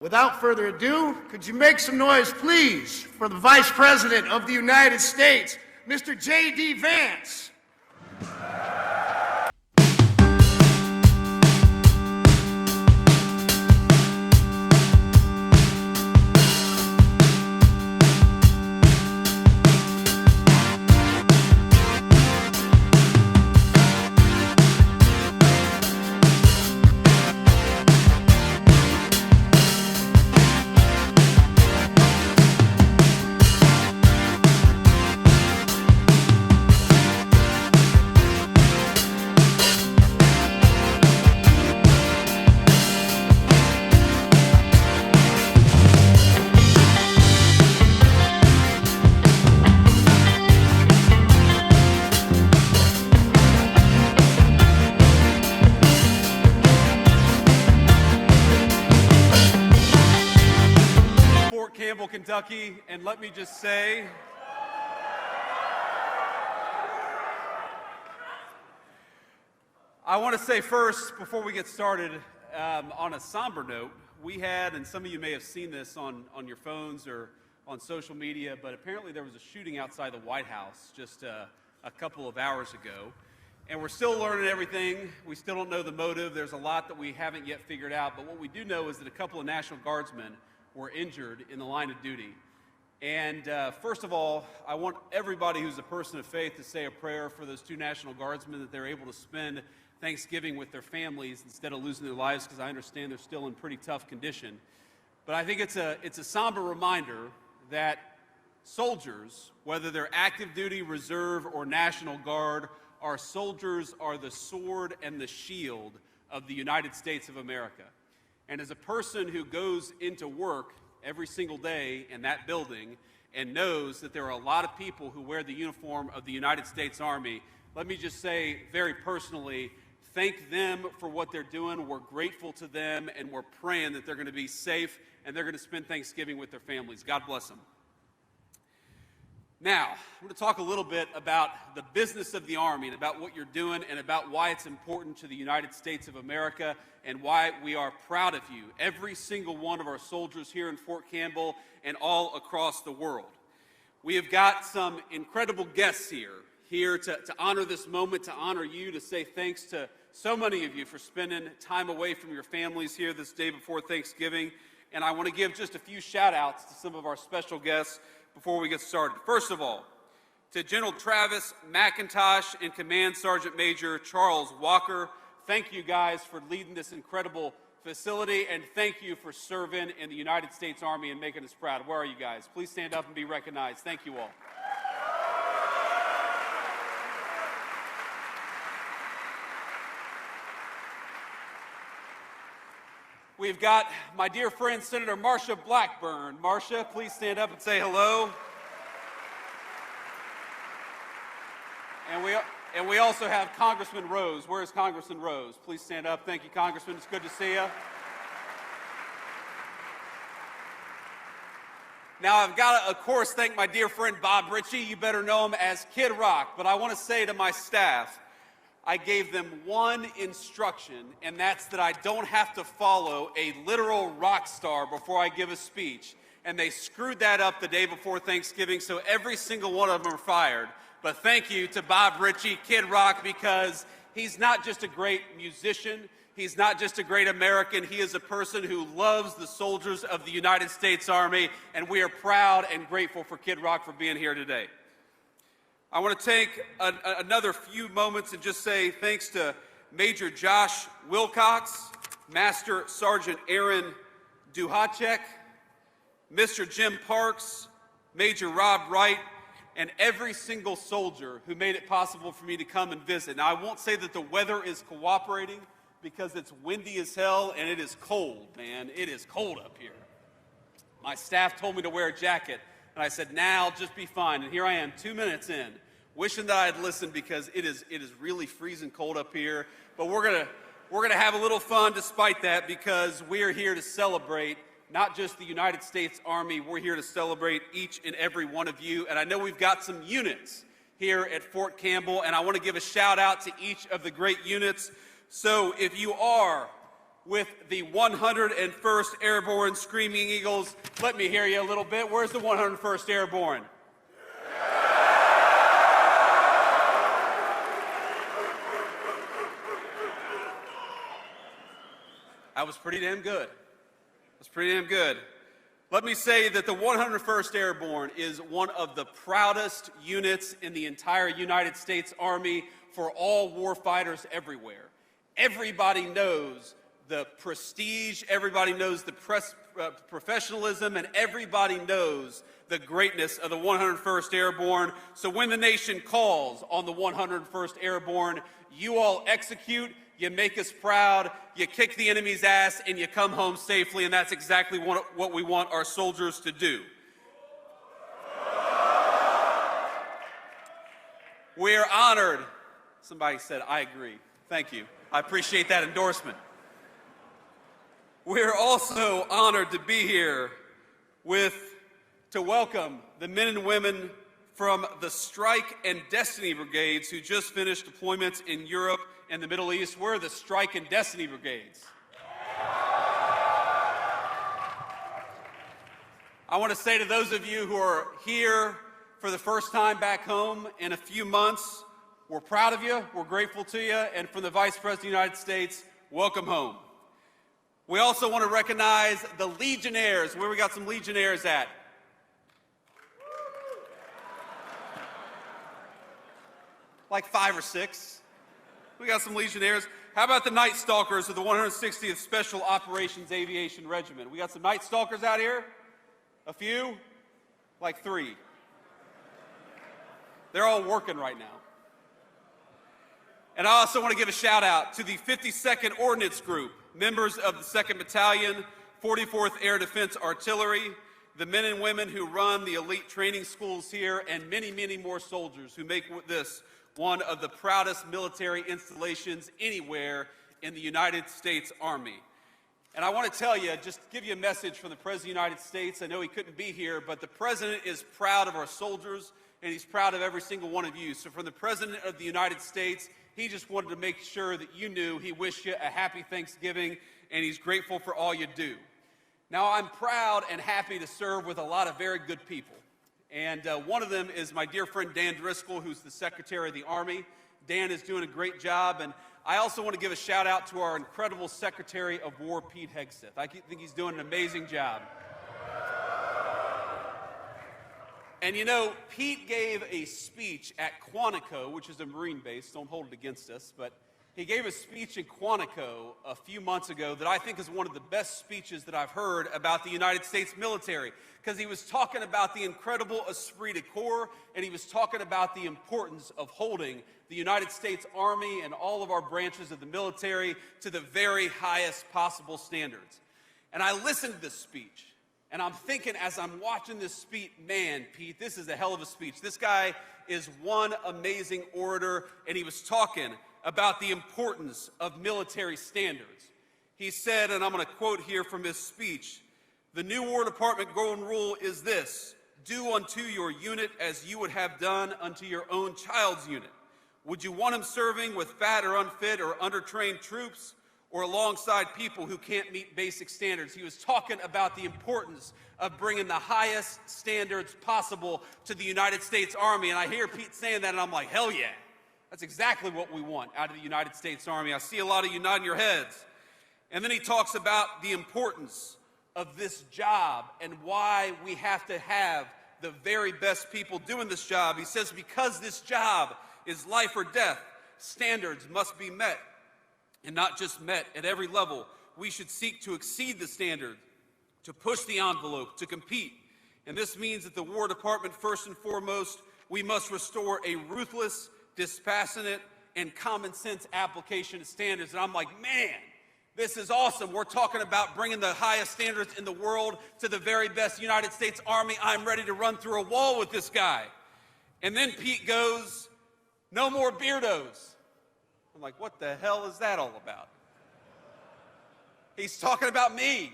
Without further ado, could you make some noise, please, for the Vice President of the United States, Mr. JD Vance. Fort Campbell, Kentucky, and let me just say, I want to say first, before we get started, on a somber note, we had, and some of you may have seen this on your phones or on social media, but apparently there was a shooting outside the White House just a couple of hours ago. And we're still learning everything. We still don't know the motive. There's a lot that we haven't yet figured out, but what we do know is that a couple of National Guardsmen were injured in the line of duty. And first of all, I want everybody who's a person of faith to say a prayer for those two National Guardsmen, that they're able to spend Thanksgiving with their families instead of losing their lives, because I understand they're still in pretty tough condition. But I think it's a somber reminder that soldiers, whether they're active duty, reserve, or National Guard, our soldiers are the sword and the shield of the United States of America. And as a person who goes into work every single day in that building and knows that there are a lot of people who wear the uniform of the United States Army, let me just say very personally, thank them for what they're doing. We're grateful to them, and we're praying that they're going to be safe and they're going to spend Thanksgiving with their families. God bless them. Now, I'm going to talk a little bit about the business of the Army and about what you're doing and about why it's important to the United States of America and why we are proud of you, every single one of our soldiers here in Fort Campbell and all across the world. We have got some incredible guests here to honor this moment, to honor you, to say thanks to so many of you for spending time away from your families here this day before Thanksgiving. And I want to give just a few shout outs to some of our special guests before we get started. First of all, to General Travis McIntosh and Command Sergeant Major Charles Walker, thank you guys for leading this incredible facility, and thank you for serving in the United States Army and making us proud. Where are you guys? Please stand up and be recognized. Thank you all. We've got my dear friend, Senator Marsha Blackburn. Marsha, please stand up and say hello. And we also have Congressman Rose. Where is Congressman Rose? Please stand up. Thank you, Congressman. It's good to see you. Now, I've got to, of course, thank my dear friend Bob Ritchie. You better know him as Kid Rock. But I want to say to my staff, I gave them one instruction, and that's that I don't have to follow a literal rock star before I give a speech. And they screwed that up the day before Thanksgiving, so every single one of them are fired. But thank you to Bob Ritchie, Kid Rock, because he's not just a great musician, he's not just a great American, he is a person who loves the soldiers of the United States Army, and we are proud and grateful for Kid Rock for being here today. I want to take another few moments and just say thanks to Major Josh Wilcox, Master Sergeant Aaron Duhacek, Mr. Jim Parks, Major Rob Wright, and every single soldier who made it possible for me to come and visit. Now, I won't say that the weather is cooperating because it's windy as hell and it is cold, man. It is cold up here. My staff told me to wear a jacket. And I said, nah, I'll just be fine. And here I am, 2 minutes in, wishing that I had listened because it is really freezing cold up here. But we're gonna have a little fun despite that, because we're here to celebrate not just the United States Army, we're here to celebrate each and every one of you. And I know we've got some units here at Fort Campbell, and I want to give a shout out to each of the great units. So if you are with the 101st Airborne Screaming Eagles. Let me hear you a little bit. Where's the 101st Airborne? That was pretty damn good. That's pretty damn good. Let me say that the 101st Airborne is one of the proudest units in the entire United States Army for all warfighters everywhere. Everybody knows the prestige, everybody knows the professionalism, and everybody knows the greatness of the 101st Airborne. So when the nation calls on the 101st Airborne, you all execute. You make us proud, you kick the enemy's ass, and you come home safely, and that's exactly what we want our soldiers to do. We're honored. Somebody said, I agree. Thank you. I appreciate that endorsement. We're also honored to be here to welcome the men and women from the Strike and Destiny Brigades who just finished deployments in Europe and the Middle East. We're the Strike and Destiny Brigades. I want to say to those of you who are here for the first time back home in a few months, we're proud of you, we're grateful to you, and from the Vice President of the United States, welcome home. We also want to recognize the Legionnaires. Where we got some Legionnaires at? Like 5 or 6. We got some Legionnaires. How about the Night Stalkers of the 160th Special Operations Aviation Regiment? We got some Night Stalkers out here? A few? Like 3. They're all working right now. And I also want to give a shout out to the 52nd Ordnance Group, members of the 2nd Battalion, 44th Air Defense Artillery, the men and women who run the elite training schools here, and many, many more soldiers who make this one of the proudest military installations anywhere in the United States Army. And I want to tell you, just give you a message from the President of the United States. I know he couldn't be here, but the President is proud of our soldiers, and he's proud of every single one of you. So from the President of the United States, he just wanted to make sure that you knew he wished you a happy Thanksgiving, and he's grateful for all you do. Now, I'm proud and happy to serve with a lot of very good people. And one of them is my dear friend Dan Driscoll, who's the Secretary of the Army. Dan is doing a great job. And I also want to give a shout out to our incredible Secretary of War, Pete Hegseth. I think he's doing an amazing job. And you know, Pete gave a speech at Quantico, which is a Marine base. Don't hold it against us, but he gave a speech in Quantico a few months ago that I think is one of the best speeches that I've heard about the United States military, because he was talking about the incredible esprit de corps, and he was talking about the importance of holding the United States Army and all of our branches of the military to the very highest possible standards. And I listened to this speech, and I'm thinking as I'm watching this speech, man, Pete, this is a hell of a speech. This guy is one amazing orator, and he was talking about the importance of military standards. He said, and I'm going to quote here from his speech, "The new War Department golden rule is this: do unto your unit as you would have done unto your own child's unit. Would you want him serving with fat or unfit or undertrained troops, or alongside people who can't meet basic standards?" He was talking about the importance of bringing the highest standards possible to the United States Army. And I hear Pete saying that, and I'm like, hell yeah. That's exactly what we want out of the United States Army. I see a lot of you nodding your heads. And then he talks about the importance of this job and why we have to have the very best people doing this job. He says, because this job is life or death, standards must be met. And not just met at every level. We should seek to exceed the standard, to push the envelope, to compete. And this means that the War Department, first and foremost, we must restore a ruthless, dispassionate, and common sense application of standards. And I'm like, man, this is awesome. We're talking about bringing the highest standards in the world to the very best United States Army. I'm ready to run through a wall with this guy. And then Pete goes, no more beardos. I'm like, what the hell is that all about? He's talking about me.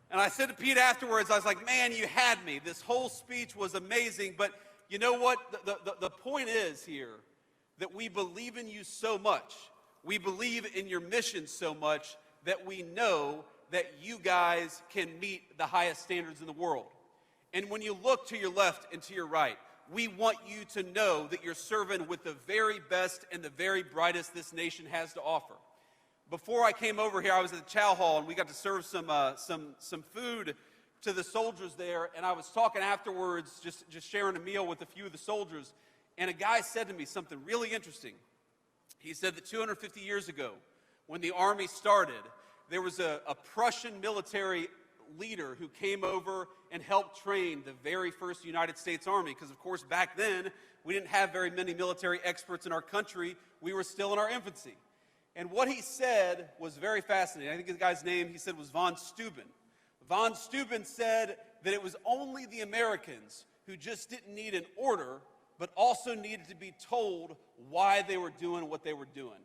And I said to Pete afterwards, I was like, man, you had me. This whole speech was amazing, but you know what? The point is here that we believe in you so much. We believe in your mission so much that we know that you guys can meet the highest standards in the world. And when you look to your left and to your right, we want you to know that you're serving with the very best and the very brightest this nation has to offer. Before I came over here, I was at the chow hall, and we got to serve some food to the soldiers there, and I was talking afterwards, just sharing a meal with a few of the soldiers, and a guy said to me something really interesting. He said that 250 years ago, when the Army started, there was a Prussian military leader who came over and helped train the very first United States Army, because of course back then we didn't have very many military experts in our country. We were still in our infancy. And what he said was very fascinating. I think the guy's name, he said, was von Steuben. Von Steuben said that it was only the Americans who just didn't need an order, but also needed to be told why they were doing what they were doing.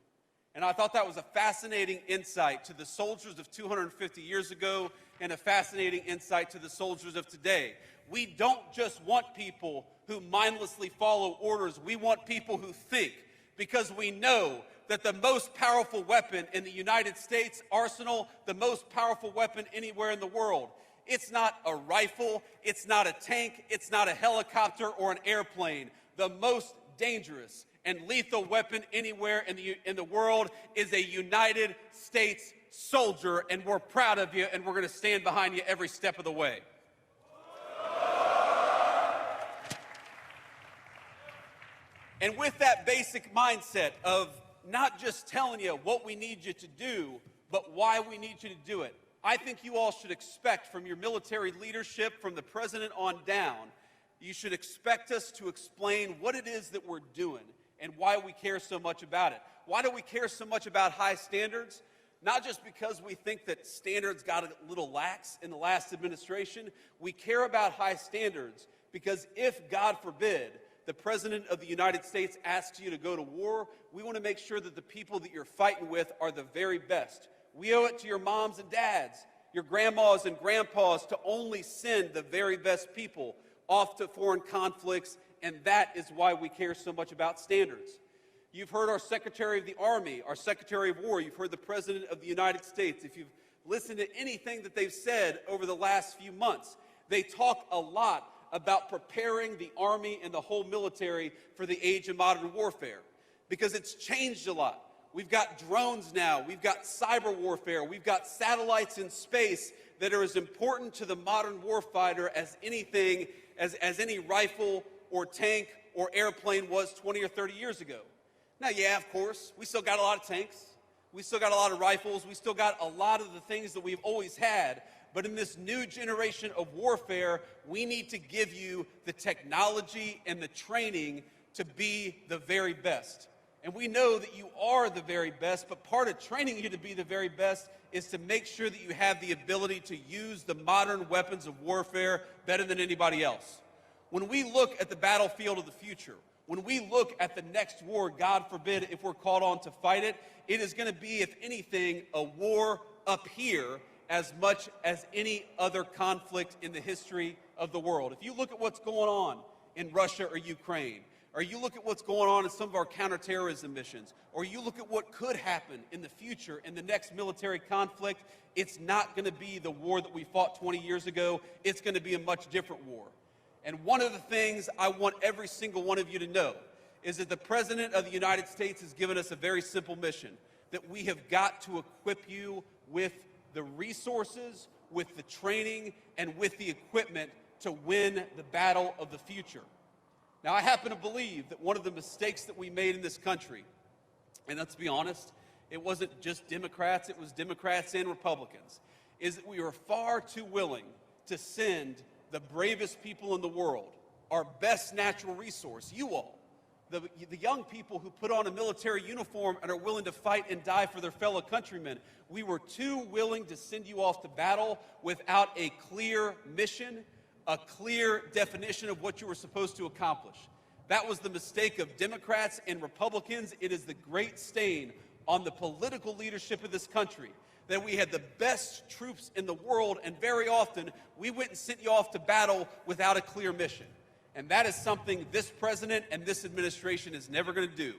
And I thought that was a fascinating insight to the soldiers of 250 years ago and a fascinating insight to the soldiers of today. We don't just want people who mindlessly follow orders. We want people who think, because we know that the most powerful weapon in the United States arsenal, the most powerful weapon anywhere in the world, it's not a rifle, it's not a tank, it's not a helicopter or an airplane. The most dangerous and lethal weapon anywhere in the world is a United States soldier, and we're proud of you, and we're going to stand behind you every step of the way. And with that basic mindset of not just telling you what we need you to do, but why we need you to do it, I think you all should expect from your military leadership, from the president on down, you should expect us to explain what it is that we're doing and why we care so much about it. Why do we care so much about high standards? Not just because we think that standards got a little lax in the last administration. We care about high standards because if, God forbid, the President of the United States asks you to go to war, we want to make sure that the people that you're fighting with are the very best. We owe it to your moms and dads, your grandmas and grandpas, to only send the very best people off to foreign conflicts, and that is why we care so much about standards. You've heard our Secretary of the Army, our Secretary of War, you've heard the President of the United States. If you've listened to anything that they've said over the last few months, they talk a lot about preparing the Army and the whole military for the age of modern warfare, because it's changed a lot. We've got drones now, we've got cyber warfare, we've got satellites in space that are as important to the modern warfighter as anything, as any rifle or tank or airplane was 20 or 30 years ago. Now, yeah, of course, we still got a lot of tanks, we still got a lot of rifles, we still got a lot of the things that we've always had, but in this new generation of warfare, we need to give you the technology and the training to be the very best. And we know that you are the very best, but part of training you to be the very best is to make sure that you have the ability to use the modern weapons of warfare better than anybody else. When we look at the battlefield of the future, when we look at the next war, God forbid, if we're called on to fight it, it is going to be, if anything, a war up here as much as any other conflict in the history of the world. If you look at what's going on in Russia or Ukraine, or you look at what's going on in some of our counterterrorism missions, or you look at what could happen in the future in the next military conflict, it's not going to be the war that we fought 20 years ago. It's going to be a much different war. And one of the things I want every single one of you to know is that the President of the United States has given us a very simple mission, that we have got to equip you with the resources, with the training, and with the equipment to win the battle of the future. Now, I happen to believe that one of the mistakes that we made in this country, and let's be honest, it wasn't just Democrats, it was Democrats and Republicans, is that we were far too willing to send the bravest people in the world, our best natural resource, you all, the young people who put on a military uniform and are willing to fight and die for their fellow countrymen. We were too willing to send you off to battle without a clear mission, a clear definition of what you were supposed to accomplish. That was the mistake of Democrats and Republicans. It is the great stain on the political leadership of this country that we had the best troops in the world, and very often we went and sent you off to battle without a clear mission. And that is something this president and this administration is never going to do.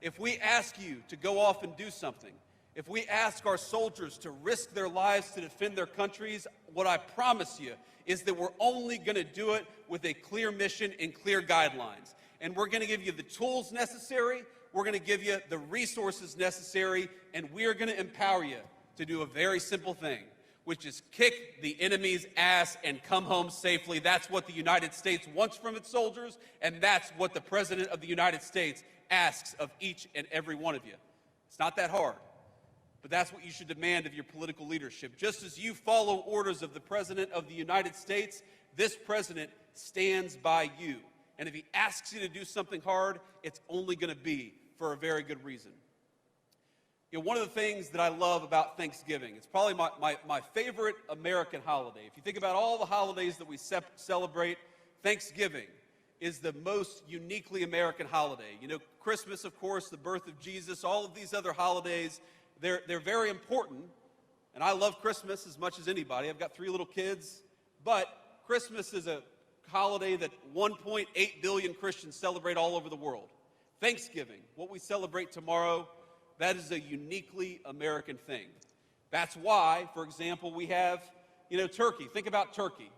If we ask you to go off and do something, if we ask our soldiers to risk their lives to defend their countries, what I promise you is that we're only going to do it with a clear mission and clear guidelines. And we're going to give you the tools necessary, we're going to give you the resources necessary, and we're going to empower you to do a very simple thing, which is kick the enemy's ass and come home safely. That's what the United States wants from its soldiers, and that's what the President of the United States asks of each and every one of you. It's not that hard, but that's what you should demand of your political leadership. Just as you follow orders of the President of the United States, this president stands by you. And if he asks you to do something hard, it's only going to be for a very good reason. You know, one of the things that I love about Thanksgiving, it's probably my favorite American holiday. If you think about all the holidays that we celebrate, Thanksgiving is the most uniquely American holiday. You know, Christmas, of course, the birth of Jesus, all of these other holidays, they're very important. And I love Christmas as much as anybody. I've got 3 little kids. But Christmas is a holiday that 1.8 billion Christians celebrate all over the world. Thanksgiving, what we celebrate tomorrow, that is a uniquely American thing. That's why, for example, we have, turkey. Think about turkey.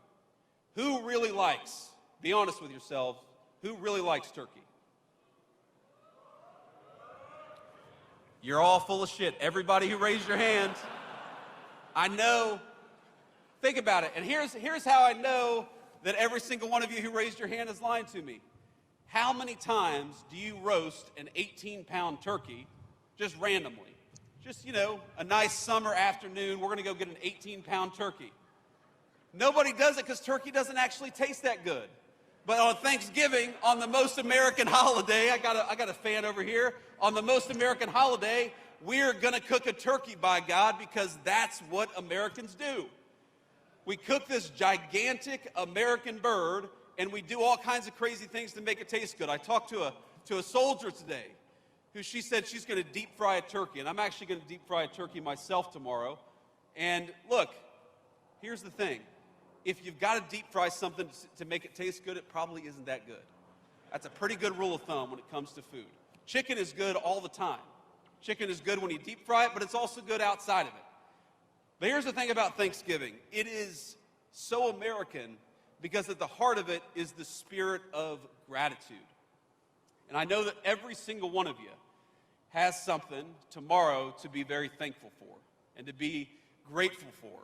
Who really likes, be honest with yourselves, who really likes turkey? You're all full of shit. Everybody who raised your hand. I know. Think about it. And here's how I know that every single one of you who raised your hand is lying to me. How many times do you roast an 18-pound turkey just randomly? Just, a nice summer afternoon, we're going to go get an 18-pound turkey. Nobody does it because turkey doesn't actually taste that good. But on Thanksgiving, on the most American holiday, I got a fan over here, on the most American holiday, we're going to cook a turkey, by God, because that's what Americans do. We cook this gigantic American bird, and we do all kinds of crazy things to make it taste good. I talked to a soldier today who she said she's going to deep fry a turkey, and I'm actually going to deep fry a turkey myself tomorrow. And look, here's the thing. If you've got to deep fry something to make it taste good, it probably isn't that good. That's a pretty good rule of thumb when it comes to food. Chicken is good all the time. Chicken is good when you deep fry it, but it's also good outside of it. But here's the thing about Thanksgiving. It is so American because at the heart of it is the spirit of gratitude. And I know that every single one of you has something tomorrow to be very thankful for and to be grateful for.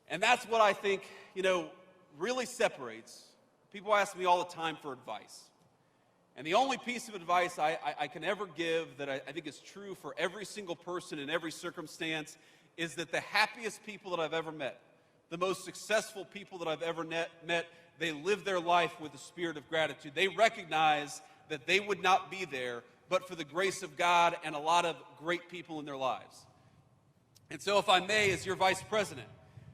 And that's what I think, really separates. People ask me all the time for advice. And the only piece of advice I can ever give that I think is true for every single person in every circumstance is that the happiest people that I've ever met, the most successful people that I've ever met, they live their life with a spirit of gratitude. They recognize that they would not be there but for the grace of God and a lot of great people in their lives. And so if I may, as your vice president,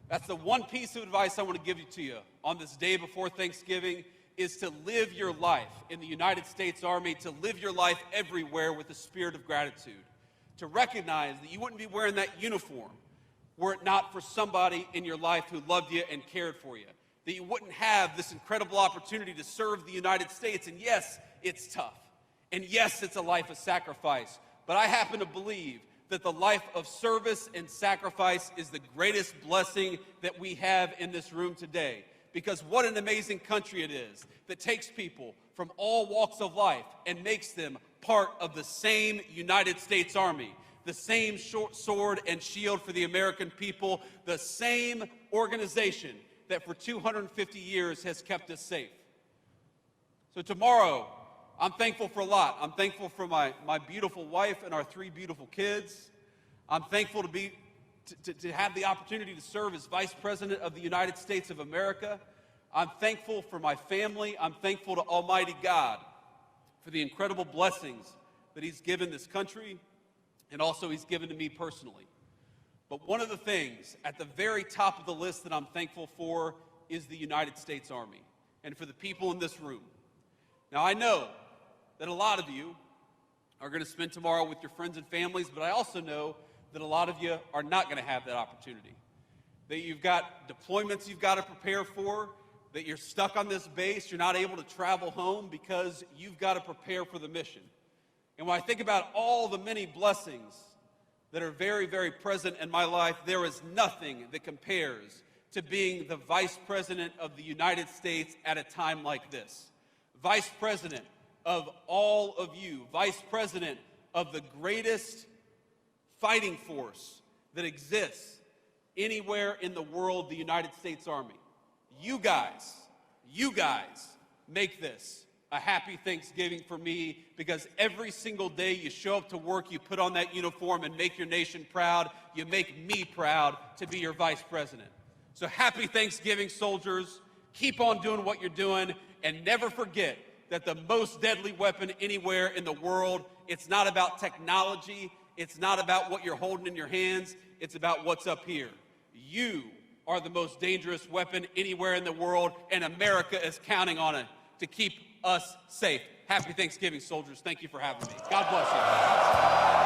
that's the one piece of advice I want to give to you on this day before Thanksgiving is to live your life in the United States Army, to live your life everywhere with a spirit of gratitude, to recognize that you wouldn't be wearing that uniform were it not for somebody in your life who loved you and cared for you, that you wouldn't have this incredible opportunity to serve the United States. And yes, it's tough. And yes, it's a life of sacrifice. But I happen to believe that the life of service and sacrifice is the greatest blessing that we have in this room today. Because what an amazing country it is that takes people from all walks of life and makes them part of the same United States Army, the same sword and shield for the American people, the same organization that for 250 years has kept us safe. So tomorrow, I'm thankful for a lot. I'm thankful for my beautiful wife and our 3 beautiful kids. I'm thankful to have the opportunity to serve as Vice President of the United States of America. I'm thankful for my family. I'm thankful to Almighty God for the incredible blessings that He's given this country and also He's given to me personally. But one of the things at the very top of the list that I'm thankful for is the United States Army and for the people in this room. Now, I know that a lot of you are going to spend tomorrow with your friends and families, but I also know that a lot of you are not going to have that opportunity. That you've got deployments you've got to prepare for, that you're stuck on this base, you're not able to travel home because you've got to prepare for the mission. And when I think about all the many blessings that are very, very present in my life, there is nothing that compares to being the Vice President of the United States at a time like this. Vice President of all of you, Vice President of the greatest fighting force that exists anywhere in the world, the United States Army. You guys make this a happy Thanksgiving for me, because every single day you show up to work, you put on that uniform and make your nation proud. You make me proud to be your Vice President. So happy Thanksgiving, soldiers. Keep on doing what you're doing, and never forget that the most deadly weapon anywhere in the world, it's not about technology, it's not about what you're holding in your hands, it's about what's up here. You are the most dangerous weapon anywhere in the world, and America is counting on it to keep us safe. Happy Thanksgiving, soldiers. Thank you for having me. God bless you.